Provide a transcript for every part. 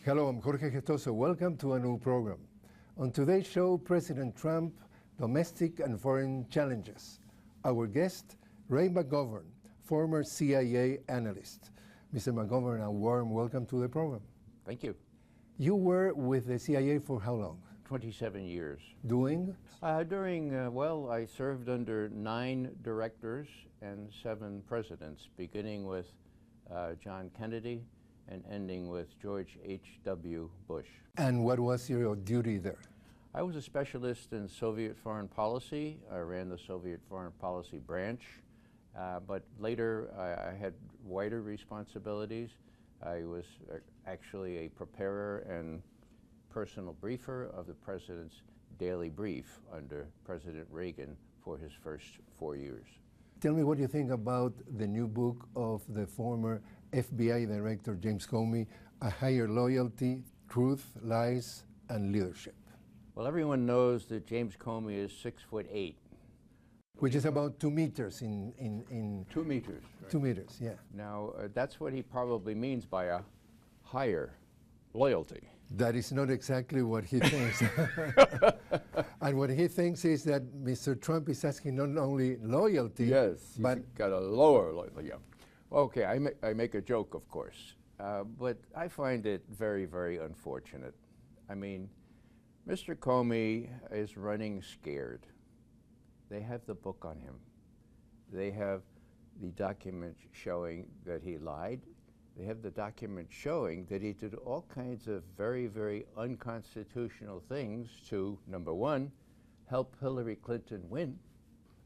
Hello, I'm Jorge Gestoso. Welcome to a new program. On today's show, President Trump, domestic and foreign challenges. Our guest, Ray McGovern, former CIA analyst. Mr. McGovern, a warm welcome to the program. Thank you. You were with the CIA for how long? 27 years. Doing? Well, I served under 9 directors and 7 presidents, beginning with John Kennedy and ending with George H.W. Bush. And what was your duty there? I was a specialist in Soviet foreign policy. I ran the Soviet foreign policy branch, but later I had wider responsibilities. I was actually a preparer and personal briefer of the president's daily brief under President Reagan for his first 4 years. Tell me what you think about the new book of the former FBI Director James Comey, A Higher Loyalty, Truth, Lies, and Leadership. Well, everyone knows that James Comey is 6'8". Which is about 2 meters in 2 meters. Right. 2 meters, yeah. Now, that's what he probably means by a higher loyalty. That is not exactly what he thinks. And what he thinks is that Mr. Trump is asking not only loyalty, yes, but got a lower loyalty. Yeah. Okay, I make a joke, of course, but I find it very, very unfortunate. I mean, Mr. Comey is running scared. They have the book on him. They have the document showing that he lied. They have the document showing that he did all kinds of very, very unconstitutional things to, number one, help Hillary Clinton win,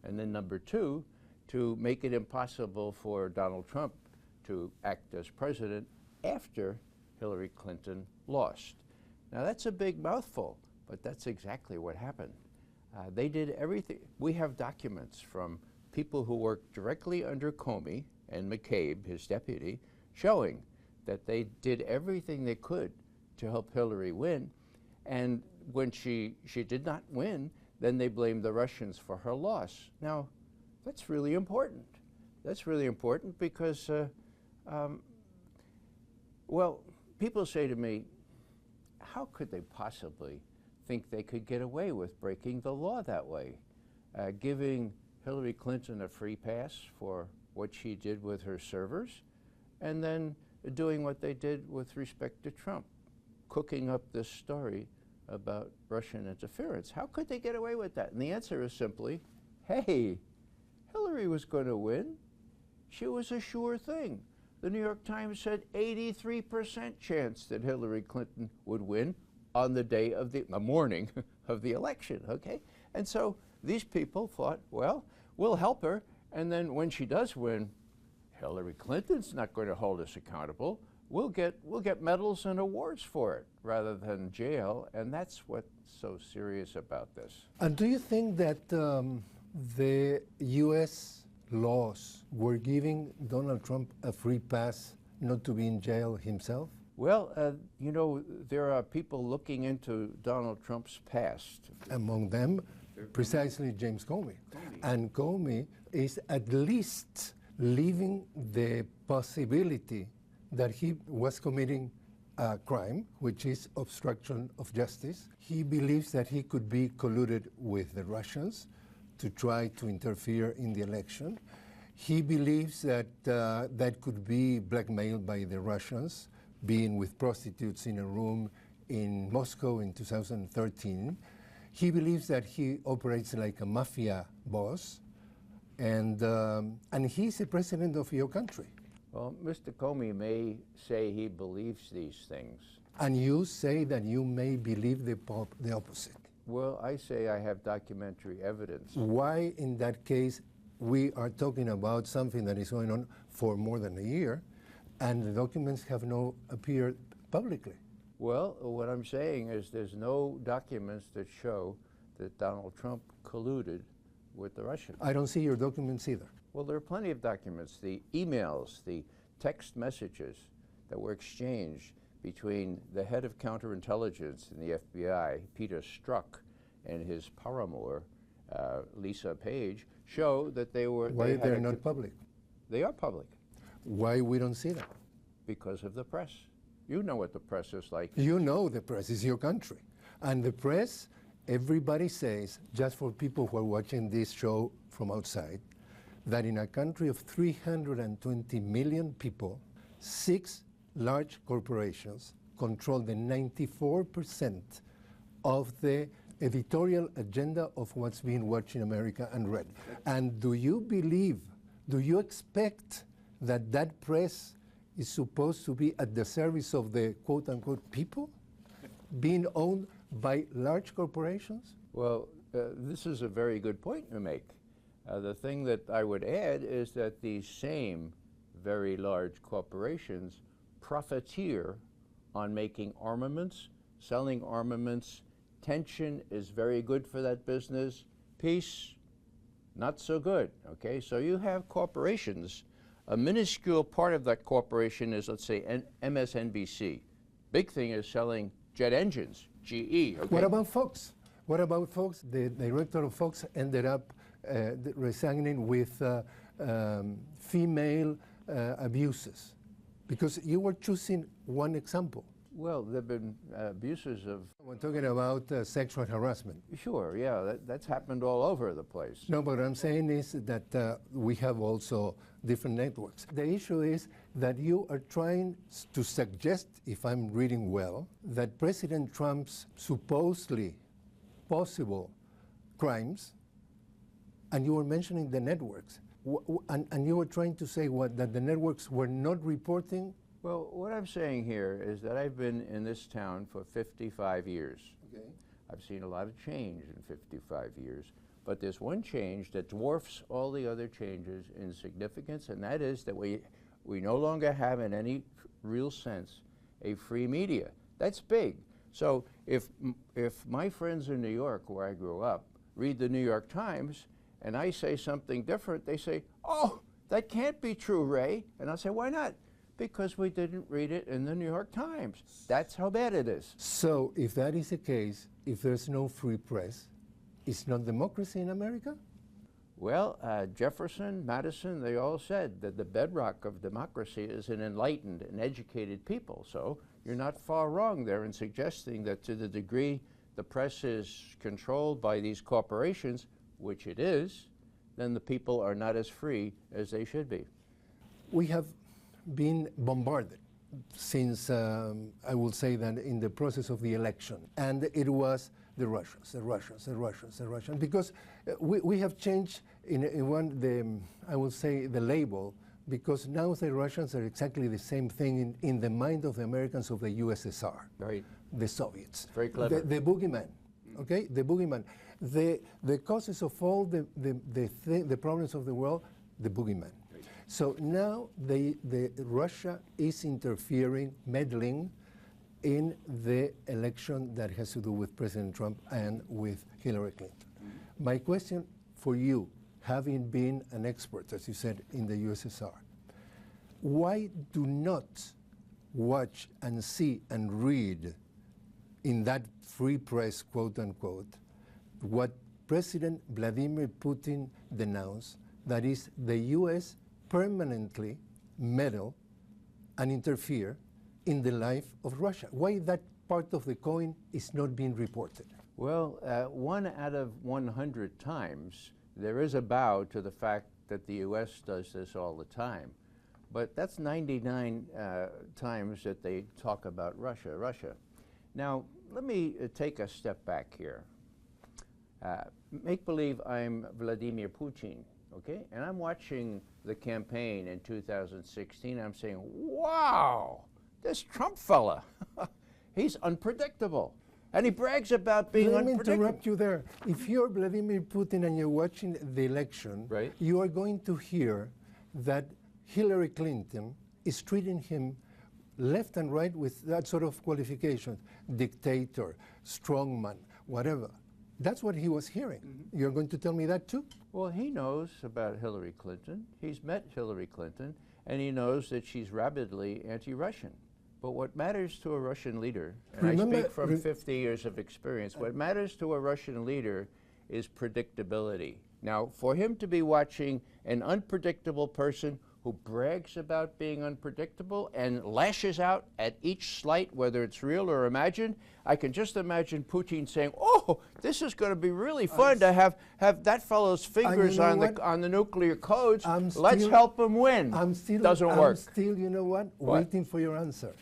and then number two, to make it impossible for Donald Trump to act as president after Hillary Clinton lost. Now that's a big mouthful, but that's exactly what happened. They did everything. We have documents from people who worked directly under Comey and McCabe, his deputy, showing that they did everything they could to help Hillary win. And when she did not win, then they blamed the Russians for her loss. Now, that's really important. That's really important because, well, people say to me, how could they possibly think they could get away with breaking the law that way? Giving Hillary Clinton a free pass for what she did with her servers, and then doing what they did with respect to Trump, cooking up this story about Russian interference. How could they get away with that? And the answer is simply, hey, Hillary was going to win. She was a sure thing. The New York Times said 83% chance that Hillary Clinton would win on the day of the morning of the election, okay? And so these people thought, well, we'll help her, and then when she does win, Hillary Clinton's not going to hold us accountable. We'll get medals and awards for it rather than jail, and that's what's so serious about this. And do you think that the U.S. laws were giving Donald Trump a free pass not to be in jail himself? Well, you know, there are people looking into Donald Trump's past. Among them, precisely James Comey. And Comey is at least leaving the possibility that he was committing a crime, which is obstruction of justice. He believes that he could be colluded with the Russians to try to interfere in the election. He believes that that could be blackmailed by the Russians, being with prostitutes in a room in Moscow in 2013. He believes that he operates like a mafia boss, and he's the president of your country. Well, Mr. Comey may say he believes these things. And you say that you may believe the opposite. Well, I say I have documentary evidence. Why, in that case, we are talking about something that is going on for more than a year, and the documents have not appeared publicly? Well, what I'm saying is there's no documents that show that Donald Trump colluded with the Russians. I don't see your documents either. Well, there are plenty of documents, the emails, the text messages that were exchanged between the head of counterintelligence in the FBI, Peter Strzok, and his paramour, Lisa Page, show that they were... Why they're not public? They are public. Why we don't see them? Because of the press. You know what the press is like. You know the press is your country. And the press, everybody says, just for people who are watching this show from outside, that in a country of 320 million people, 6 large corporations control the 94% of the editorial agenda of what's being watched in America and read. And do you expect that that press is supposed to be at the service of the quote-unquote people, being owned by large corporations? Well, this is a very good point you make. The thing that I would add is that these same very large corporations profiteer on making armaments, selling armaments. Tension is very good for that business. Peace, not so good, okay? So you have corporations. A minuscule part of that corporation is, let's say, MSNBC. Big thing is selling jet engines, GE, okay? What about Fox? What about Fox? The director of Fox ended up resigning with female abuses, because you were choosing one example. Well, there have been abuses of... We're talking about sexual harassment. Sure, yeah, that's happened all over the place. No, but what I'm saying is that we have also different networks. The issue is that you are trying to suggest, if I'm reading well, that President Trump's supposedly possible crimes, and you were mentioning the networks, and you were trying to say what, that the networks were not reporting? Well, what I'm saying here is that I've been in this town for 55 years. Okay. I've seen a lot of change in 55 years, but there's one change that dwarfs all the other changes in significance, and that is that we no longer have, in any real sense, a free media. That's big. So if my friends in New York, where I grew up, read the New York Times, and I say something different, they say, "Oh, that can't be true, Ray." And I'll say, "Why not?" Because we didn't read it in the New York Times. That's how bad it is. So if that is the case, if there's no free press, it's not democracy in America? Well, Jefferson, Madison, they all said that the bedrock of democracy is an enlightened and educated people. So you're not far wrong there in suggesting that to the degree the press is controlled by these corporations, which it is, then the people are not as free as they should be. We have been bombarded since, I will say that in the process of the election. And it was the Russians, because we have changed I will say the label, because now the Russians are exactly the same thing in the mind of the Americans of the USSR, Right. the Soviets. Very clever. The boogeyman, okay, the boogeyman. The causes of all the problems of the world, the boogeyman. So now Russia is interfering, meddling in the election that has to do with President Trump and with Hillary Clinton. Mm-hmm. My question for you, having been an expert, as you said, in the USSR, why do not watch and see and read in that free press, quote unquote, what President Vladimir Putin denounced, that is the U.S. permanently meddle and interfere in the life of Russia? Why that part of the coin is not being reported? Well, 1 out of 100 times, there is a bow to the fact that the U.S. does this all the time. But that's 99 times that they talk about Russia. Now, let me take a step back here. Make believe I'm Vladimir Putin, okay? And I'm watching the campaign in 2016. I'm saying, wow, this Trump fella, he's unpredictable. And he brags about being unpredictable. Let me interrupt you there. If you're Vladimir Putin and you're watching the election, right, you are going to hear that Hillary Clinton is treating him left and right with that sort of qualification: dictator, strongman, whatever. That's what he was hearing. Mm-hmm. You're going to tell me that too? Well, he knows about Hillary Clinton. He's met Hillary Clinton, and he knows that she's rabidly anti-Russian. But what matters to a Russian leader, and I speak from 50 years of experience, what matters to a Russian leader is predictability. Now, for him to be watching an unpredictable person who brags about being unpredictable and lashes out at each slight, whether it's real or imagined. I can just imagine Putin saying, "Oh, this is going to be really fun to have that fellow's fingers you know on the nuclear codes. Let's still, help him win." Doesn't work. I'm still, you know what? Waiting for your answer.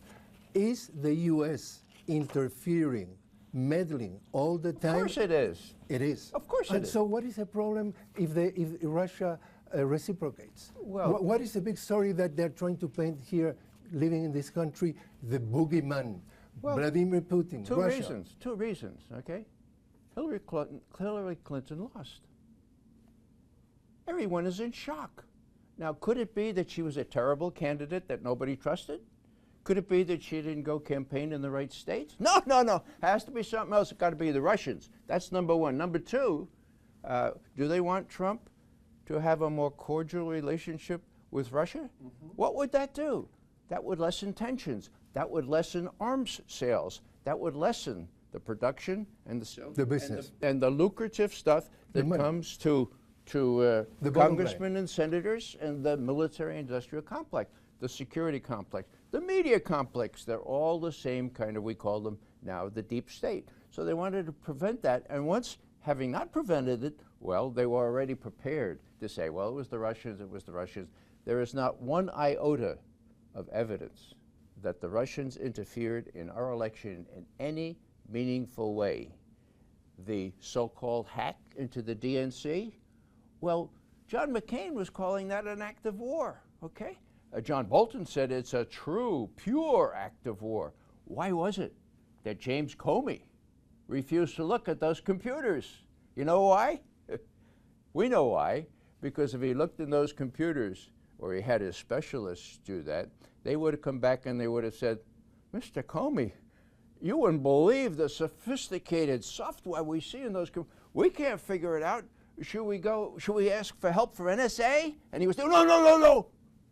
Is the U.S. interfering, meddling all the time? Of course it is. It is. Of course it and is. so what is the problem if Russia reciprocates? Well, what is the big story that they're trying to paint here, living in this country, the boogeyman, Vladimir Putin, Russia? Two reasons, okay? Hillary Clinton lost. Everyone is in shock. Now, could it be that she was a terrible candidate that nobody trusted? Could it be that she didn't go campaign in the right states? No, no, no. Has to be something else. It's got to be the Russians. That's number one. Number two, do they want Trump to have a more cordial relationship with Russia? What would that do? That would lessen tensions. That would lessen arms sales. That would lessen the production and the business and the lucrative stuff that comes to the congressmen and senators and the military-industrial complex, the security complex, the media complex. They're all the same kind of, we call them now the deep state. So they wanted to prevent that. And once, having not prevented it, well, they were already prepared to say, well, it was the Russians, it was the Russians. There is not one iota of evidence that the Russians interfered in our election in any meaningful way. The so-called hack into the DNC, well, John McCain was calling that an act of war, okay? John Bolton said it's a true, pure act of war. Why was it that James Comey refused to look at those computers? You know why? We know why. Because if he looked in those computers, or he had his specialists do that, they would have come back and they would have said, Mr. Comey, you wouldn't believe the sophisticated software we see in those computers. We can't figure it out. Should we ask for help for NSA? And he was saying, no, no, no, no.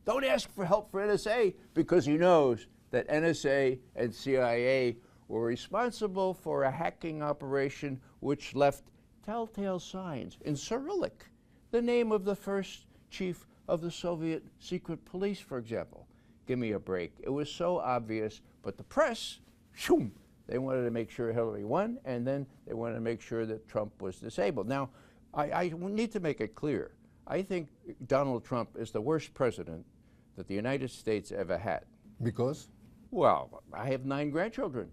Don't ask for help for NSA, because he knows that NSA and CIA were responsible for a hacking operation which left telltale signs in Cyrillic, the name of the first chief of the Soviet secret police, for example. Give me a break. It was so obvious, but the press, shoom, they wanted to make sure Hillary won, and then they wanted to make sure that Trump was disabled. Now, I need to make it clear. I think Donald Trump is the worst president that the United States ever had. Because? Well, I have 9 grandchildren.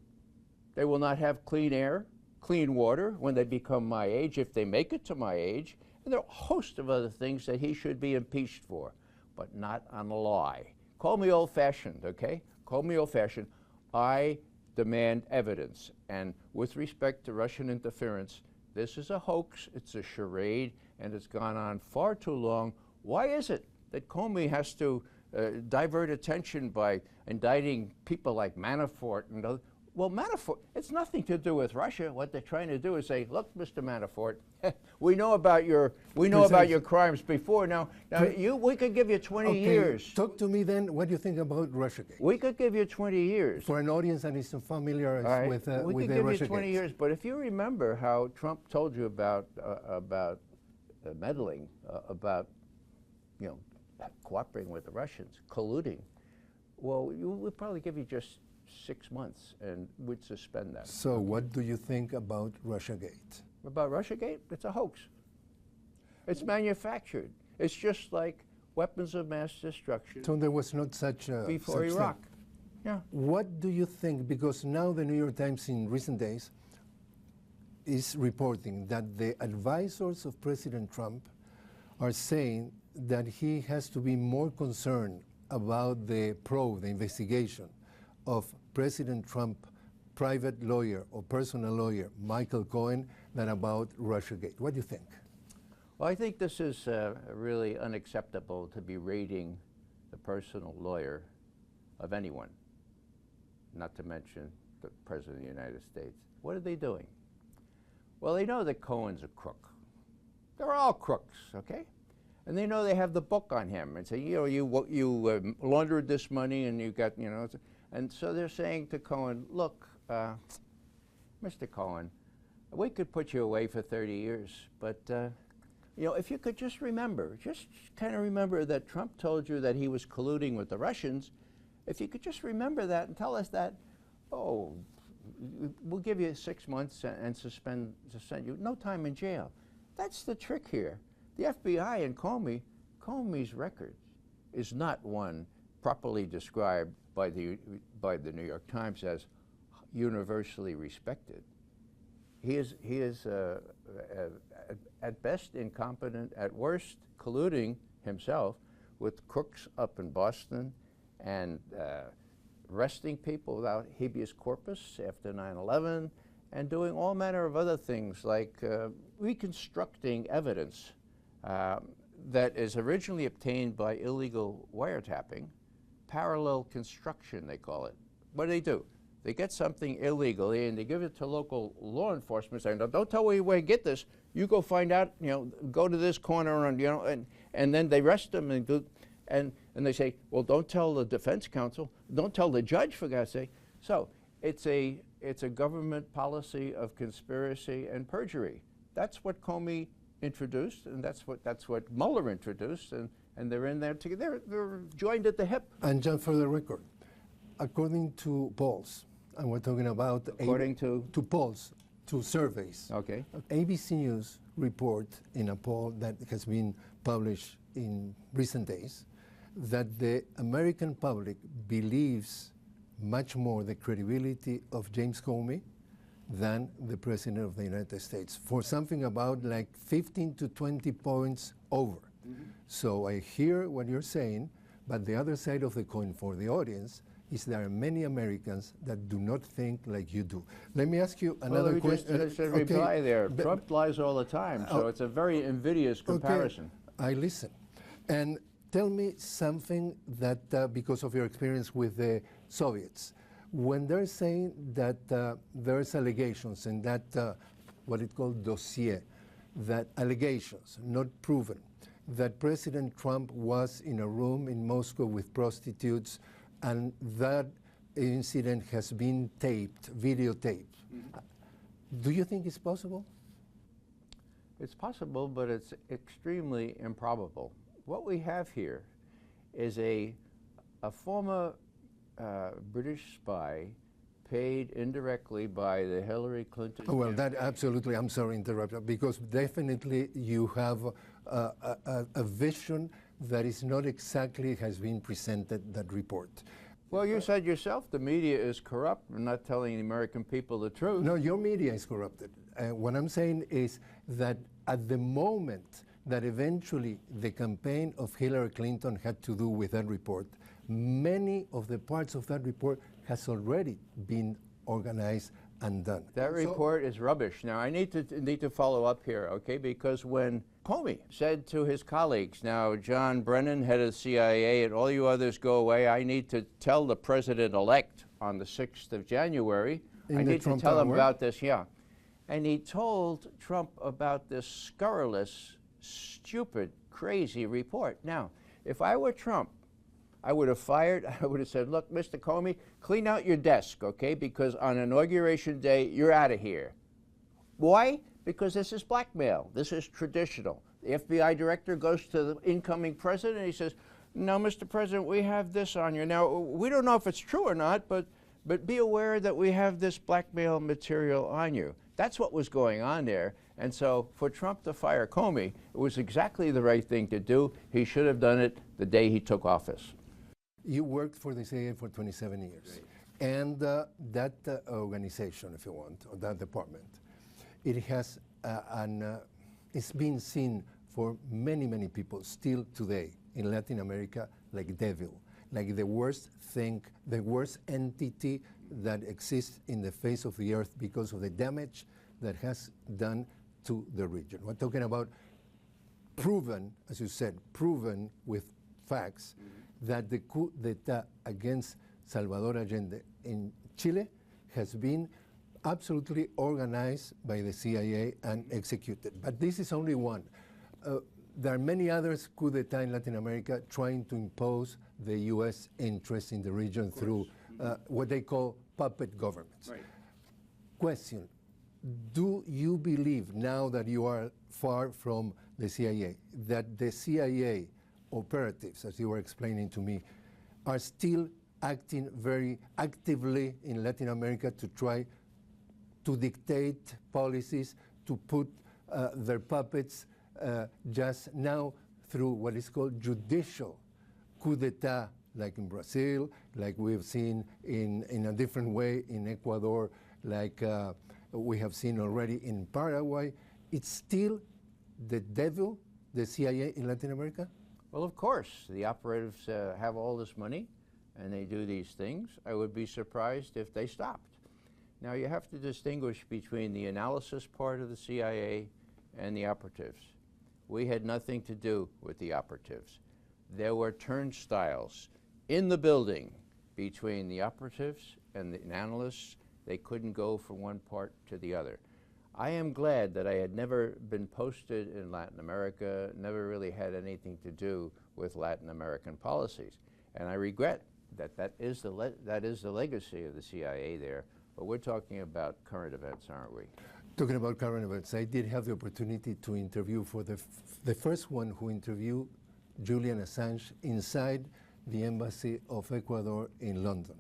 They will not have clean air, clean water when they become my age, if they make it to my age. And there are a host of other things that he should be impeached for, but not on a lie. Call me old-fashioned, okay? Call me old-fashioned. I demand evidence. And with respect to Russian interference, this is a hoax, it's a charade, and it's gone on far too long. Why is it that Comey has to divert attention by indicting people like Manafort and others? Well, Manafort, it's nothing to do with Russia. What they're trying to do is say, look, Mr. Manafort, we know about your crimes before. Now we could give you 20 years. Talk to me then. What do you think about Russiagate? We could give you 20 years. For an audience that isn't familiar with the we could give you 20 years. But if you remember how Trump told you about meddling, about cooperating with the Russians, colluding, well, we'd probably give you just 6 months, and we'd suspend that. So what do you think about Russiagate? About Russiagate? It's a hoax. It's manufactured. It's just like weapons of mass destruction. So there was not such a... Before Iraq. Yeah. What do you think, because now the New York Times in recent days is reporting that the advisors of President Trump are saying that he has to be more concerned about the probe, the investigation of President Trump private lawyer or personal lawyer, Michael Cohen, than about Russiagate. What do you think? Well, I think this is really unacceptable to be raiding the personal lawyer of anyone, not to mention the President of the United States. What are they doing? Well, they know that Cohen's a crook. They're all crooks, okay? And they know they have the book on him and say, you laundered this money and you got, and so they're saying to Cohen, look, Mr. Cohen, we could put you away for 30 years, but You know, if you could just remember, just kind of remember that Trump told you that he was colluding with the Russians. If you could just remember that and tell us that, oh, we'll give you 6 months and suspend you, no time in jail. That's the trick here. The FBI and Comey's record is not one properly described by the New York Times as universally respected. He is at best incompetent, at worst colluding himself with crooks up in Boston and arresting people without habeas corpus after 9/11 and doing all manner of other things like reconstructing evidence that is originally obtained by illegal wiretapping, parallel construction they call it. What do? They get something illegally and they give it to local law enforcement saying, no, don't tell where you get this. You go find out, you know, go to this corner and, you know, and then they arrest them and they say, well, don't tell the defense counsel, don't tell the judge, for God's sake. So it's a government policy of conspiracy and perjury. That's what Comey introduced, and that's what Mueller introduced, and they're in there together. They're joined at the hip. And just for the record, according to polls, and we're talking about according to polls, to surveys. Okay. ABC News report in a poll that has been published in recent days that the American public believes much more the credibility of James Comey than the President of the United States, for something about like 15 to 20 points over. Mm-hmm. So I hear what you're saying, but the other side of the coin for the audience is there are many Americans that do not think like you do. Let me ask you another question. Just reply there. Trump lies all the time, so it's a very invidious comparison. Okay, I listen. And tell me something that, because of your experience with the Soviets, when they're saying that there's allegations in that, what it called dossier, that allegations, not proven, that President Trump was in a room in Moscow with prostitutes, and that incident has been taped, videotaped. Mm-hmm. Do you think it's possible? It's possible, but it's extremely improbable. What we have here is a former British spy paid indirectly by the Hillary Clinton Well, campaign. that absolutely, I'm sorry to interrupt, because definitely you have a vision that is not exactly has been presented, that report. Well, you said yourself the media is corrupt and not telling the American people the truth. No, your media is corrupted. What I'm saying is that at the moment that eventually the campaign of Hillary Clinton had to do with that report, many of the parts of that report has already been organized and done. That report is rubbish. Now, I need to follow up here, okay? Because when Comey said to his colleagues, now, John Brennan, head of the CIA, and all you others go away, I need to tell the president-elect on the 6th of January, I need to tell him about this, yeah. And he told Trump about this scurrilous, stupid, crazy report. Now, if I were Trump, I would have said, look, Mr. Comey, clean out your desk, okay? Because on Inauguration Day, you're out of here. Why? Because this is blackmail. This is traditional. The FBI director goes to the incoming president and he says, no, Mr. President, we have this on you. Now, we don't know if it's true or not, but be aware that we have this blackmail material on you. That's what was going on there. And so for Trump to fire Comey, it was exactly the right thing to do. He should have done it the day he took office. You worked for the CIA for 27 years. Right. And that organization, if you want, or that department, it has it's been seen for many, many people still today in Latin America like devil, like the worst thing, the worst entity that exists in the face of the earth because of the damage that has done to the region. We're talking about proven, as you said, proven with facts, that the coup d'etat against Salvador Allende in Chile has been absolutely organized by the CIA and executed. But this is only one. There are many others coup d'etat in Latin America trying to impose the U.S. interest in the region through what they call puppet governments. Right. Question, do you believe, now that you are far from the CIA, that the CIA operatives, as you were explaining to me, are still acting very actively in Latin America to try to dictate policies, to put their puppets just now through what is called judicial coup d'etat, like in Brazil, like we've seen in a different way in Ecuador, like we have seen already in Paraguay. It's still the devil, the CIA in Latin America? Well, of course, the operatives have all this money and they do these things. I would be surprised if they stopped. Now, you have to distinguish between the analysis part of the CIA and the operatives. We had nothing to do with the operatives. There were turnstiles in the building between the operatives and the analysts. They couldn't go from one part to the other. I am glad that I had never been posted in Latin America, never really had anything to do with Latin American policies. And I regret that that is the legacy of the CIA there. But we're talking about current events, aren't we? Talking about current events, I did have the opportunity to interview for the first one who interviewed Julian Assange inside the embassy of Ecuador in London,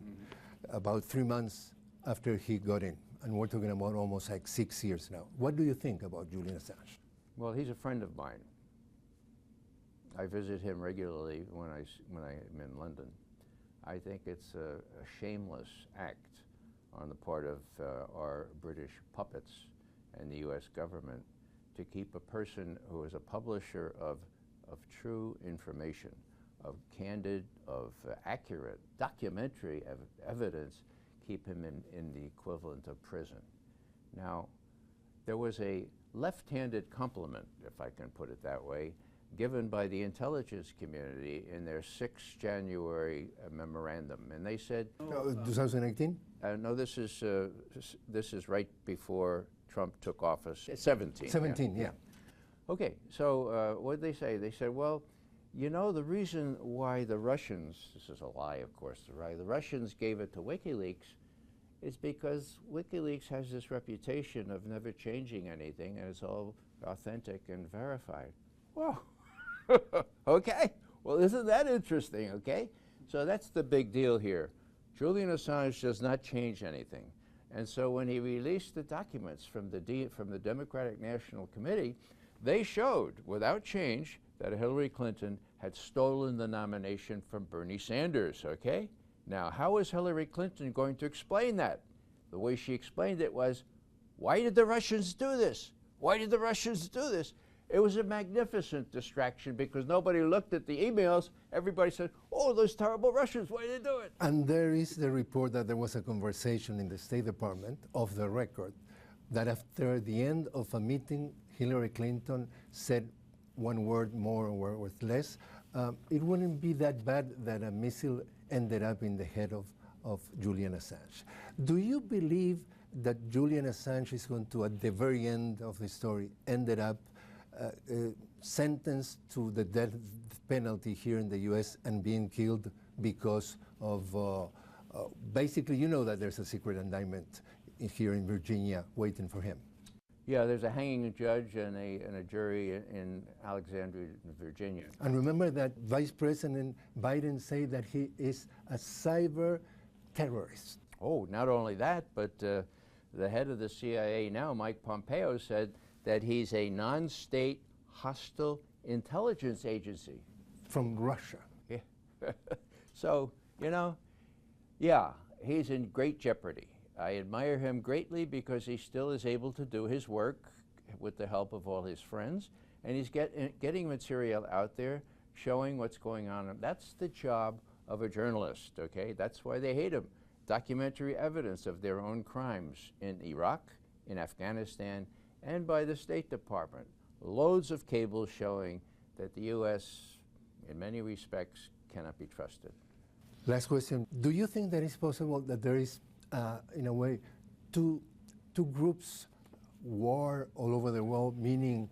about 3 months after he got in. And we're talking about almost like 6 years now. What do you think about Julian Assange? Well, he's a friend of mine. I visit him regularly when I'm in London. I think it's a shameless act on the part of our British puppets and the U.S. government to keep a person who is a publisher of true information, of candid, of accurate, documentary evidence, keep him in the equivalent of prison. Now, there was a left-handed compliment, if I can put it that way, given by the intelligence community in their 6th January memorandum, and they said, 2018? no, this is right before Trump took office. 17. 17, yeah. Okay, so what did they say? They said, well, you know, the reason why the Russians, this is a lie, of course, the Russians gave it to WikiLeaks is because WikiLeaks has this reputation of never changing anything, and it's all authentic and verified. Whoa. Okay, well, isn't that interesting, okay? So that's the big deal here. Julian Assange does not change anything. And so when he released the documents from the Democratic National Committee, they showed, without change, that Hillary Clinton had stolen the nomination from Bernie Sanders, okay? Now, how is Hillary Clinton going to explain that? The way she explained it was, why did the Russians do this? Why did the Russians do this? It was a magnificent distraction because nobody looked at the emails. Everybody said, oh, those terrible Russians, why did they do it? And there is the report that there was a conversation in the State Department, off the record, that after the end of a meeting, Hillary Clinton said one word more or word less. It wouldn't be that bad that a missile ended up in the head of Julian Assange. Do you believe that Julian Assange is going to, at the very end of the story, ended up sentenced to the death penalty here in the U.S. and being killed because of, basically, you know that there's a secret indictment here in Virginia waiting for him. Yeah, there's a hanging judge and a jury in Alexandria, Virginia. And remember that Vice President Biden said that he is a cyber terrorist. Oh, not only that, but the head of the CIA now, Mike Pompeo, said that he's a non-state hostile intelligence agency. From Russia. Yeah. So, you know, yeah, he's in great jeopardy. I admire him greatly because he still is able to do his work with the help of all his friends, and he's getting material out there showing what's going on. That's the job of a journalist, okay? That's why they hate him. Documentary evidence of their own crimes in Iraq, in Afghanistan, and by the State Department. Loads of cables showing that the U.S., in many respects, cannot be trusted. Last question. Do you think that it's possible that there is, in a way, two groups war all over the world, meaning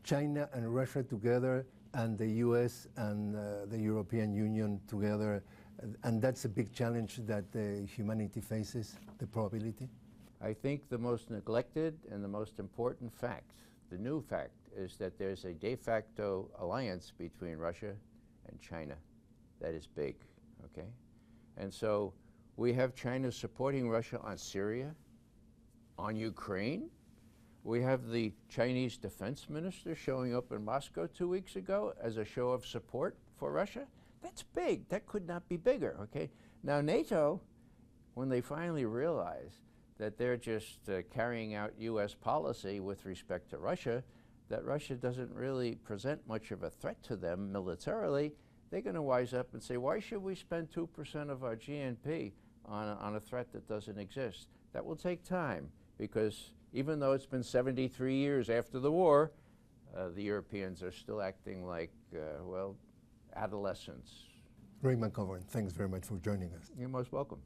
China and Russia together and the U.S. and the European Union together, and that's a big challenge that humanity faces, the probability? I think the most neglected and the most important fact, the new fact, is that there's a de facto alliance between Russia and China that is big, okay? And so we have China supporting Russia on Syria, on Ukraine. We have the Chinese defense minister showing up in Moscow 2 weeks ago as a show of support for Russia. That's big. That could not be bigger, okay? Now NATO, when they finally realize that they're just carrying out U.S. policy with respect to Russia, that Russia doesn't really present much of a threat to them militarily, they're going to wise up and say, why should we spend 2% of our GNP on a threat that doesn't exist? That will take time, because even though it's been 73 years after the war, the Europeans are still acting like, well, adolescents. Ray McGovern, thanks very much for joining us. You're most welcome.